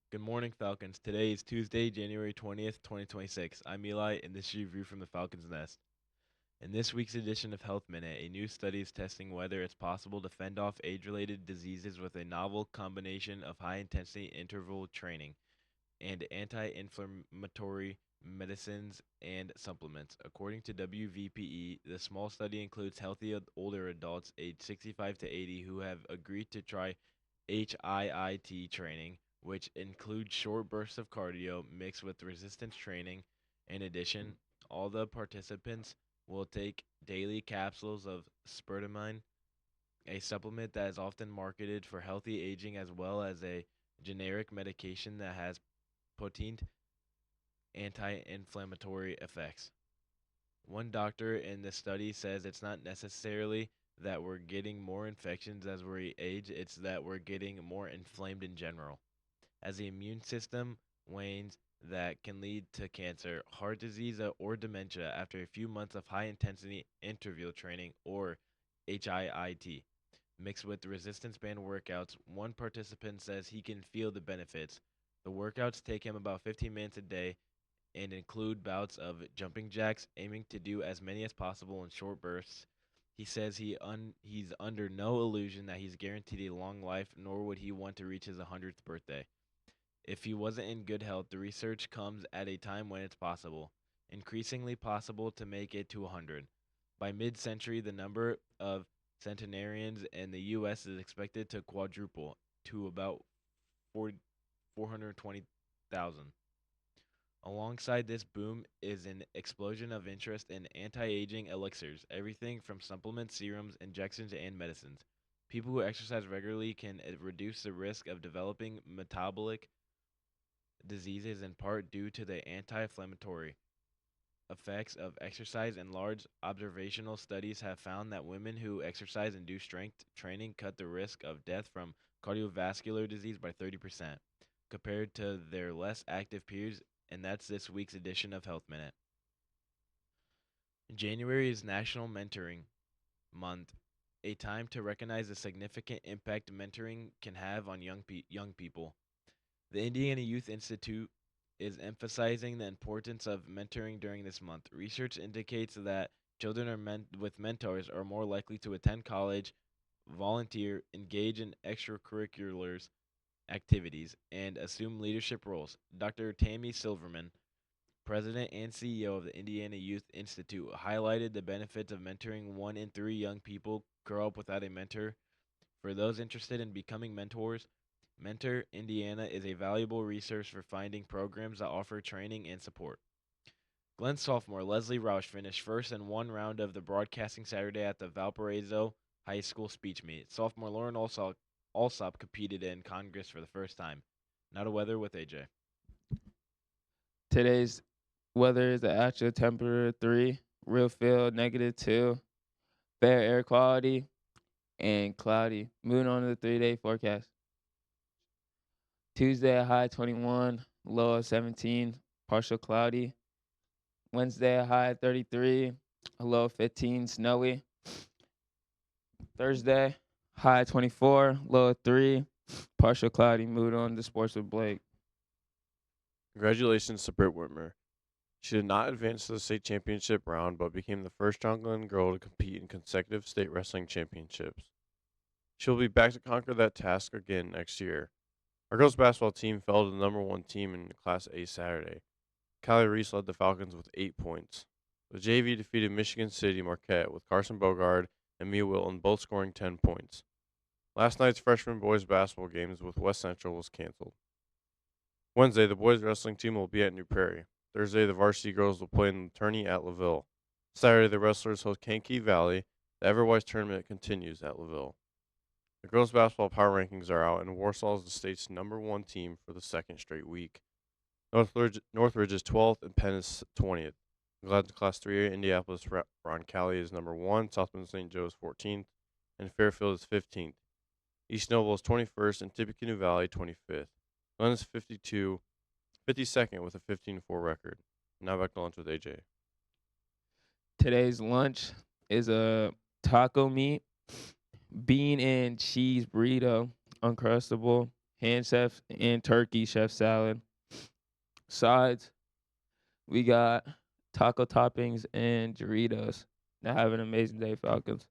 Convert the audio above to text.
Good morning, Falcons. Today is Tuesday, January 20th, 2026. I'm Eli, and this is your review from the Falcons Nest. In this week's edition of Health Minute, a new study is testing whether it's possible to fend off age related diseases with a novel combination of high intensity interval training and anti inflammatory medicines and supplements. According to WVPE, the small study includes healthy older adults aged 65 to 80 who have agreed to try HIIT training, which includes short bursts of cardio mixed with resistance training. In addition, all the participants will take daily capsules of sputamine, a supplement that is often marketed for healthy aging, as well as a generic medication that has potent anti inflammatory effects. One doctor in the study says it's not necessarily that we're getting more infections as we age, it's that we're getting more inflamed in general. As the immune system wanes, that can lead to cancer, heart disease, or dementia after a few months of high intensity interval training or HIIT. Mixed with resistance band workouts, one participant says he can feel the benefits. The workouts take him about 15 minutes a day and include bouts of jumping jacks, aiming to do as many as possible in short bursts. He says he's under no illusion that he's guaranteed a long life, nor would he want to reach his 100th birthday. If he wasn't in good health, the research comes at a time when it's possible, increasingly possible to make it to 100. By mid century, the number of centenarians in the U.S. is expected to quadruple to about 420,000. Alongside this boom is an explosion of interest in anti aging elixirs, everything from supplements, serums, injections, and medicines. People who exercise regularly can reduce the risk of developing metabolic diseases in part due to the anti inflammatory effects of exercise, and large observational studies have found that women who exercise and do strength training cut the risk of death from cardiovascular disease by 30% compared to their less active peers. And that's this week's edition of Health Minute. January is National Mentoring Month, a time to recognize the significant impact mentoring can have on young people. The Indiana Youth Institute is emphasizing the importance of mentoring during this month. Research indicates that children with mentors are more likely to attend college, volunteer, engage in extracurriculars activities, and assume leadership roles. Dr. Tammy Silverman, president and CEO of the Indiana Youth Institute, highlighted the benefits of mentoring. 1 in 3 young people grow up without a mentor. For those interested in becoming mentors, Mentor Indiana is a valuable resource for finding programs that offer training and support. Glenn sophomore Leslie Roush finished first in one round of the Broadcasting Saturday at the Valparaiso High School speech meet. Sophomore Lauren Alsop competed in Congress for the first time. Now to weather with AJ. Today's weather is the actual temperature 3, real feel -2, fair air quality, and cloudy. Moving on to the 3-day forecast. Tuesday, high 21, low of 17, partial cloudy. Wednesday, high 33, a low of 15, snowy. Thursday, high 24, low of 3, partial cloudy. Moving on to sports with Blake. Congratulations to Britt Whitmer. She did not advance to the state championship round, but became the first Jonglin girl to compete in consecutive state wrestling championships. She will be back to conquer that task again next year. Our girls basketball team fell to the number one team in Class A Saturday. Callie Reese led the Falcons with 8 points. The JV defeated Michigan City Marquette with Carson Bogard and Mia Wilton both scoring 10 points. Last night's freshman boys basketball games with West Central was canceled. Wednesday, the boys wrestling team will be at New Prairie. Thursday, the varsity girls will play in the tourney at LaVille. Saturday, the wrestlers host Kankakee Valley. The Everwise tournament continues at LaVille. The girls' basketball power rankings are out, and Warsaw is the state's number one team for the second straight week. Northridge is 12th, and Penn is 20th. Glad Class 3A, Indianapolis Ron Cali is number 1, South Bend St. Joe is 14th, and Fairfield is 15th. East Noble is 21st, and Tippecanoe Valley 25th. Glenn is 52nd with a 15-4 record. Now back to lunch with AJ. Today's lunch is a taco meat, bean and cheese burrito, uncrustable, hand chef and turkey chef salad. Sides, we got taco toppings and Doritos. Now have an amazing day, Falcons.